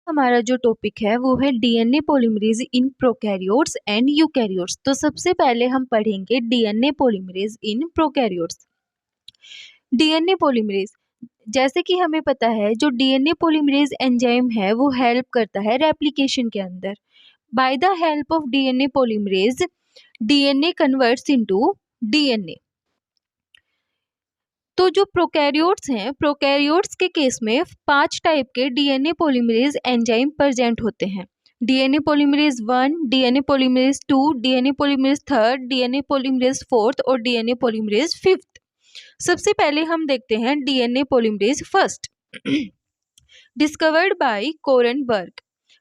हमारा जो टॉपिक है वो है DNA polymerase in prokaryotes and eukaryotes. तो सबसे पहले हम पढ़ेंगे DNA polymerase in prokaryotes. DNA polymerase, जैसे कि हमें पता है जो डीएनए पॉलीमरेज एंजाइम है वो हेल्प करता है रेप्लिकेशन के अंदर। Bye the help of DNA polymerase DNA converts into DNA. तो जो प्रोकैरियोट्स हैं, प्रोकैरियोट्स के केस में 5 टाइप के डीएनए पॉलीमरेज एंजाइम प्रेजेंट होते हैं। DNA polymerase 1, DNA polymerase 2, DNA polymerase 3, DNA polymerase 4 और डीएनए पॉलीमरेज 5। सबसे पहले हम देखते हैं DNA polymerase first. Discovered by Kornberg,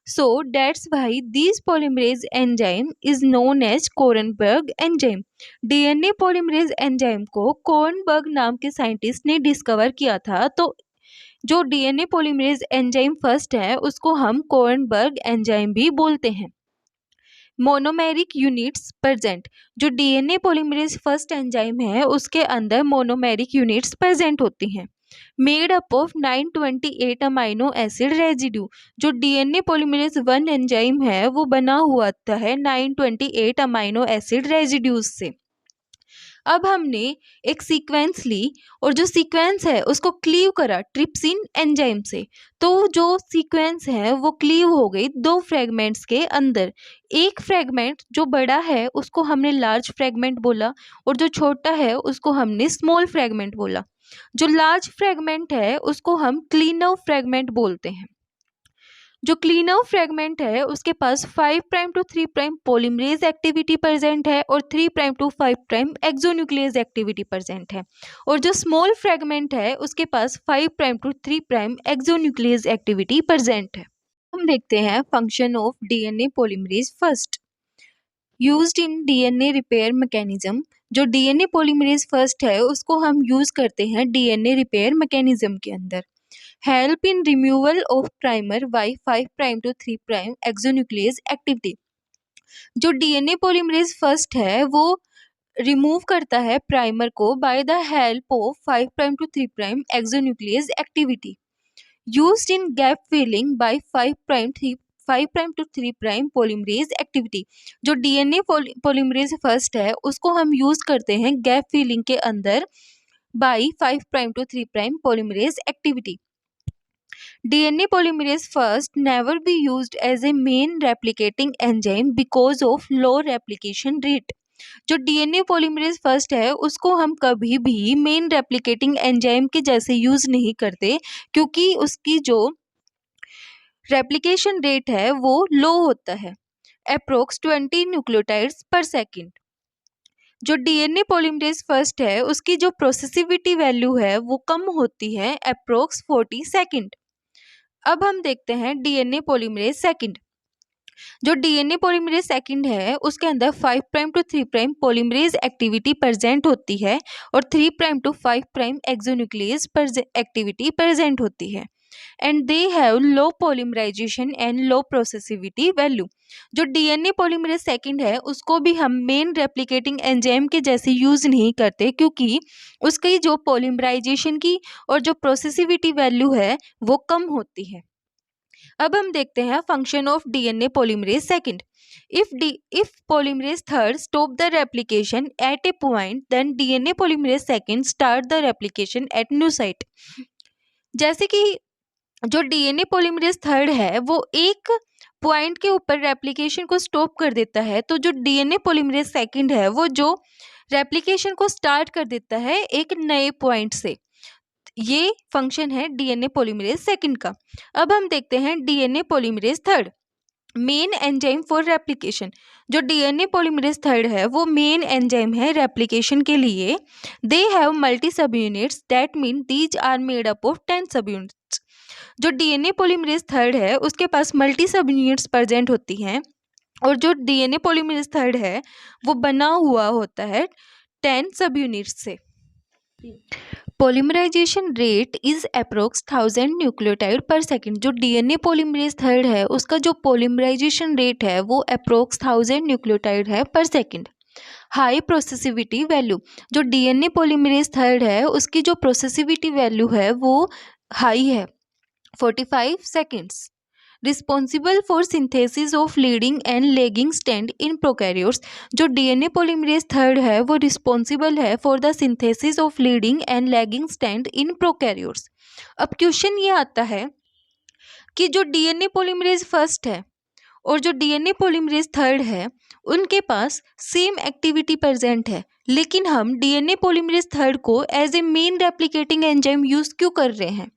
so that's why this polymerase enzyme is known as Kornberg enzyme. DNA polymerase enzyme को Kornberg नाम के scientist ने डिस्कवर किया था। तो जो डीएनए पॉलीमरेज एंजाइम फर्स्ट है उसको हम कोरनबर्ग एंजाइम भी बोलते हैं। मोनोमेरिक यूनिट्स प्रेजेंट, जो डीएनए पॉलीमरेज फर्स्ट एंजाइम है उसके अंदर मोनोमेरिक यूनिट्स प्रेजेंट होती हैं। Made up of 928 amino acid residue, जो डीएनए पॉलीमरेज 1 एंजाइम है वो बना हुआ है 928 अमाइनो एसिड रेजिड्यूज से। अब हमने एक सीक्वेंस ली और जो सीक्वेंस है उसको क्लीव करा ट्रिप्सिन एंजाइम से। तो जो सीक्वेंस है वो क्लीव हो गई 2 फ्रेगमेंट्स के अंदर। एक फ्रेगमेंट जो बड़ा है उसको हमने लार्ज फ्रेगमेंट बोला और जो छोटा है उसको हमने स्मॉल फ्रेगमेंट बोला। जो लार्ज फ्रेगमेंट है उसको हम क्लीनव फ्रेगमेंट बोलते हैं। जो क्लीनव फ्रेगमेंट है उसके पास 5 prime to 3 prime polymerase activity present है और 3 prime to 5 prime exonuclease activity present है। और जो स्मॉल फ्रेगमेंट है उसके पास 5 prime to 3 prime exonuclease activity present है। हम देखते हैं function of DNA polymerase first used in DNA repair mechanism. जो डीएनए पॉलीमरेज फर्स्ट है उसको हम यूज करते हैं डीएनए रिपेयर मैकेनिज्म के अंदर। Help in removal of primer by 5 prime to 3 prime exonuclease activity. जो डीएनए पॉलीमरेज फर्स्ट है वो रिमूव करता है प्राइमर को by the help of 5 prime to 3 prime exonuclease activity. Used in gap filling by 5 prime to 3 prime polymerase activity. जो DNA polymerase first है उसको हम यूज करते हैं गैप फिलिंग के अंदर by 5 prime to 3 prime polymerase activity. DNA polymerase first never be used as a main replicating enzyme because of low replication rate। जो DNA polymerase first है उसको हम कभी भी मेन रेप्लिकेटिंग एंजाइम के जैसे यूज नहीं करते क्योंकि उसकी जो रेप्लिकेशन रेट है वो लो होता है, अप्रोक्स 20 न्यूक्लियोटाइड्स पर सेकेंड। जो डीएनए पॉलीमरेज फर्स्ट है उसकी जो प्रोसेसिविटी वैल्यू है वो कम होती है, अप्रोक्स 40 सेकेंड। अब हम देखते हैं डीएनए पॉलीमरेज सेकंड। जो डीएनए पॉलीमरेज सेकंड है उसके अंदर 5 prime to 3 prime polymerase activity present होती है और 3 prime to 5 prime exonuclease activity present होती है and they have low polymerization and low processivity value. जो डीएनए पॉलीमरेज सेकंड है उसको भी हम मेन रेप्लिकेटिंग एंजाइम के जैसे यूज नहीं करते क्योंकि उसकी जो पॉलीमराइजेशन की और जो प्रोसेसिविटी वैल्यू है वो कम होती है। अब हम देखते हैं function of DNA polymerase second. if polymerase third stop the replication at a point then DNA polymerase second start the replication at new site। जैसे कि जो डीएनए पॉलीमरेज थर्ड है वो एक पॉइंट के ऊपर रेप्लिकेशन को स्टॉप कर देता है, तो जो डीएनए पॉलीमरेज सेकंड है वो जो रेप्लिकेशन को स्टार्ट कर देता है एक नए पॉइंट से। ये फंक्शन है डीएनए पॉलीमरेज सेकंड का। अब हम देखते हैं DNA polymerase third main enzyme for replication. जो डीएनए पॉलीमरेज थर्ड है वो मेन एंजाइम है रेप्लिकेशन के लिए। They have multi sub units that mean these are made up of 10 sub units. जो डीएनए पॉलीमरेज थर्ड है उसके पास मल्टी सब यूनिट्स प्रेजेंट होती हैं और जो डीएनए पॉलीमरेज थर्ड है वो बना हुआ होता है 10 सब यूनिट्स से। Polymerisation rate is approx 1000 nucleotide per second. जो डीएनए पॉलीमरेज थर्ड है उसका जो पॉलीमराइजेशन रेट है वो अप्रोक्स 1000 न्यूक्लियोटाइड है per second. High processivity value. जो डीएनए पॉलीमरेज थर्ड है उसकी जो प्रोसेसिविटी वैल्यू है वो हाई है, 45 seconds. Responsible for synthesis of leading and lagging strand in prokaryotes. जो डीएनए पॉलीमरेज थर्ड है वो रिस्पॉन्सिबल है for the synthesis of leading and lagging strand in prokaryotes. अब क्वेश्चन ये आता है कि जो डीएनए पॉलीमरेज फर्स्ट है और जो डीएनए पॉलीमरेज थर्ड है उनके पास सेम एक्टिविटी प्रेजेंट है, लेकिन हम डीएनए पॉलीमरेज थर्ड को as a main replicating enzyme use क्यों कर रहे हैं?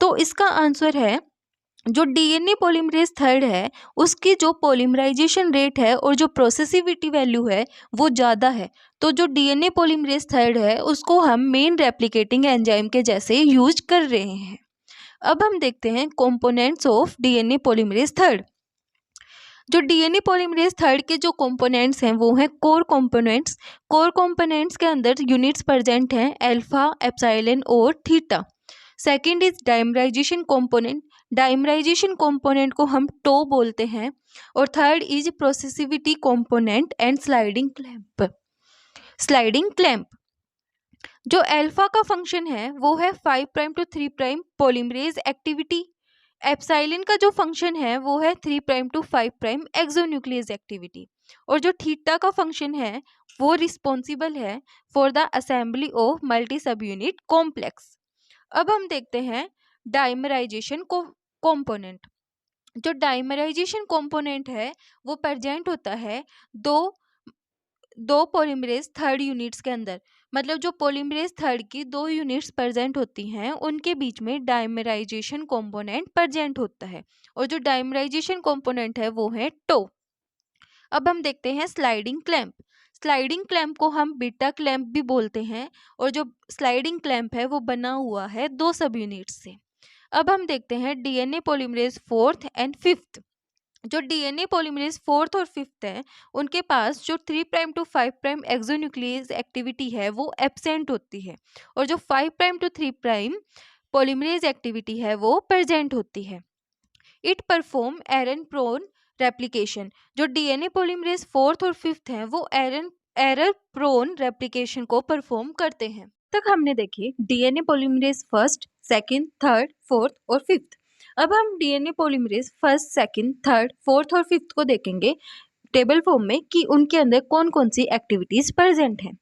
तो इसका आंसर है जो डीएनए पॉलीमरेज थर्ड है उसकी जो पॉलीमराइजेशन रेट है और जो प्रोसेसिविटी वैल्यू है वो ज़्यादा है, तो जो डीएनए पॉलीमरेज थर्ड है उसको हम मेन रेप्लिकेटिंग एंजाइम के जैसे यूज कर रहे हैं। अब हम देखते हैं components of DNA polymerase third. जो डीएनए पॉलीमरेज थर्ड के जो कंपोनेंट्स हैं वो हैं कोर कंपोनेंट्स। कोर कंपोनेंट्स के अंदर यूनिट्स प्रेजेंट हैं अल्फा, एप्सिलॉन और theta. Second is dimerization component. Dimerization component को हम टो बोलते हैं। और third is processivity component and sliding clamp. Sliding clamp जो अल्फा का फंक्शन है वो है 5 prime to 3 prime polymerase activity. Epsilon का जो फंक्शन है वो है 3 prime to 5 prime exonuclease activity. और जो थीटा का फंक्शन है वो रिस्पॉन्सिबल है for the assembly of multi सब यूनिट कॉम्प्लेक्स। अब हम देखते हैं डाइमराइजेशन कंपोनेंट। जो डाइमराइजेशन कंपोनेंट है वो प्रेजेंट होता है दो पॉलीमरेज थर्ड यूनिट्स के अंदर। मतलब जो पॉलीमरेज थर्ड की 2 यूनिट्स प्रेजेंट होती हैं उनके बीच में डाइमराइजेशन कंपोनेंट प्रेजेंट होता है। और जो डाइमराइजेशन कंपोनेंट है वो है टो। अब हम देखते हैं स्लाइडिंग क्लैंप। स्लाइडिंग क्लैंप को हम बीटा क्लैंप भी बोलते हैं और जो स्लाइडिंग क्लैंप है वो बना हुआ है 2 सब यूनिट्स से। अब हम देखते हैं DNA polymerase fourth and fifth. जो डीएनए पॉलीमरेज फोर्थ और फिफ्थ है उनके पास जो 3 prime to 5 prime exonuclease activity है वो एब्सेंट होती है और जो 5 prime to 3 prime polymerase activity है वो प्रेजेंट होती है। It perform error prone replication. जो डीएनए पॉलीमरेज फोर्थ और फिफ्थ है वो एरर प्रोन रेप्लिकेशन को परफॉर्म करते हैं। तक हमने देखी DNA polymerase first, second, third, fourth और फिफ्थ। अब हम DNA polymerase first, second, third, fourth और फिफ्थ को देखेंगे टेबल फॉर्म में कि उनके अंदर कौन कौन सी एक्टिविटीज प्रेजेंट हैं।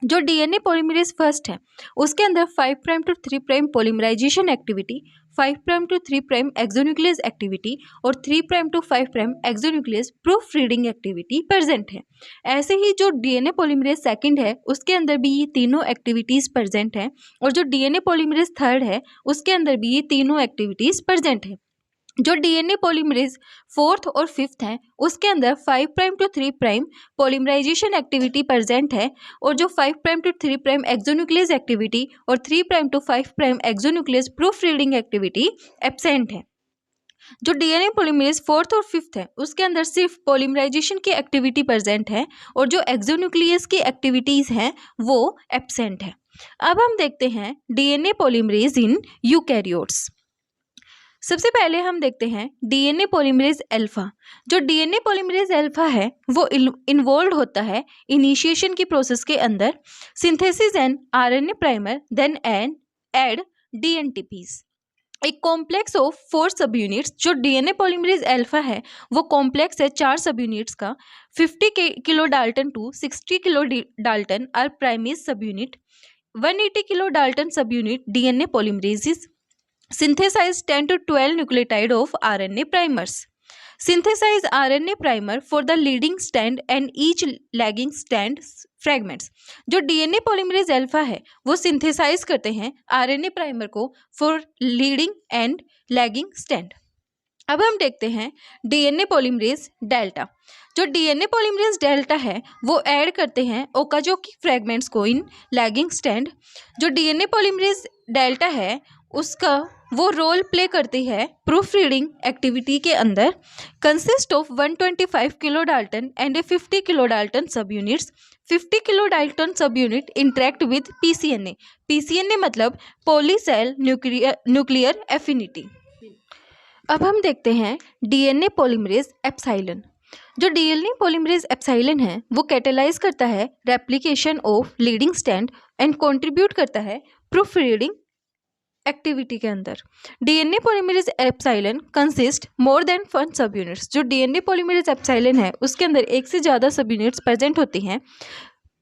जो डीएनए पॉलीमरेज फर्स्ट है उसके अंदर 5 prime to 3 prime polymerisation activity, 5 prime to 3 prime exonuclease activity और 3 prime to 5 prime exonuclease proof reading activity present है। ऐसे ही जो डीएनए पॉलीमरेज सेकंड है उसके अंदर भी ये तीनों एक्टिविटीज प्रेजेंट हैं और जो डीएनए पॉलीमरेज थर्ड है उसके अंदर भी ये तीनों एक्टिविटीज प्रेजेंट है। जो डीएनए पॉलीमरेज फोर्थ और फिफ्थ है उसके अंदर 5 prime to 3 prime polymerisation activity present है और जो 5 prime to 3 prime exonuclease activity और 3 prime to 5 prime exonuclease proof reading activity absent है। जो डीएनए पॉलीमरेज फोर्थ और फिफ्थ है उसके अंदर सिर्फ पॉलीमराइजेशन की एक्टिविटी प्रेजेंट है और जो एक्सोन्यूक्लियस की एक्टिविटीज हैं वो एब्सेंट है। अब हम देखते हैं डीएनए पॉलीमरेज इन यूकैरियोट्स। सबसे पहले हम देखते हैं डीएनए पॉलीमरेज अल्फा। जो डीएनए पॉलीमरेज अल्फा है वो इन्वॉल्व होता है इनिशिएशन की प्रोसेस के अंदर, synthesis and RNA primer then add dNTPs. एक कॉम्प्लेक्स ऑफ 4 सब यूनिट्स। जो डीएनए पॉलीमरेज अल्फा है वो कॉम्प्लेक्स है 4 सब यूनिट्स का। 50 kilo dalton to 60 kilo dalton are primase sub unit. 180 kilo Dalton सब unit DNA polymerases synthesize 10 to 12 nucleotide of RNA primers. Synthesize RNA primer for the leading strand and each lagging strand fragments. जो DNA polymerase alpha है वो synthesise करते हैं RNA primer को for leading and lagging strand. अब हम देखते हैं डीएनए पॉलीमरेज डेल्टा। जो डीएनए पॉलीमरेज डेल्टा है वो ऐड करते हैं ओकाज़की फ्रैगमेंट्स को इन लैगिंग स्ट्रैंड। जो डीएनए पॉलीमरेज डेल्टा है उसका वो रोल प्ले करती है प्रूफ रीडिंग एक्टिविटी के अंदर। Consist of 125 kilodalton and 50 kilo Dalton subunits. 50 kilo Dalton सब unit interact with PCNA. PCNA मतलब पॉलीसेल न्यूक्लियर एफिनिटी। अब हम देखते हैं डीएनए पॉलीमरेज एप्सिलॉन। जो डीएनए पॉलीमरेज एप्सिलॉन है वो कैटेलाइज करता है replication of leading strand and contribute करता है प्रूफ रीडिंग एक्टिविटी के अंदर DNA polymerase epsilon consist more than 1 सब यूनिट्स। जो डीएनए पॉलीमरेज एप्सिलॉन है उसके अंदर एक से ज़्यादा सब यूनिट्स प्रेजेंट होती हैं।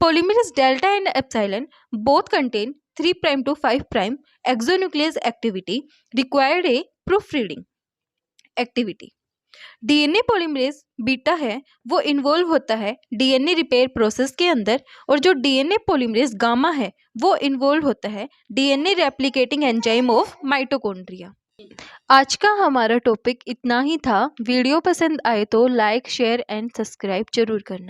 Polymerase delta and epsilon both contain 3' to 5' exonuclease activity required A proof reading activity. DNA polymerase beta है वो इन्वॉल्व होता है डीएनए रिपेयर प्रोसेस के अंदर, और जो डीएनए पॉलीमरेज गामा है वो इन्वॉल्व होता है DNA replicating enzyme of mitochondria. आज का हमारा टॉपिक इतना ही था। वीडियो पसंद आए तो लाइक, शेयर एंड सब्सक्राइब जरूर करना।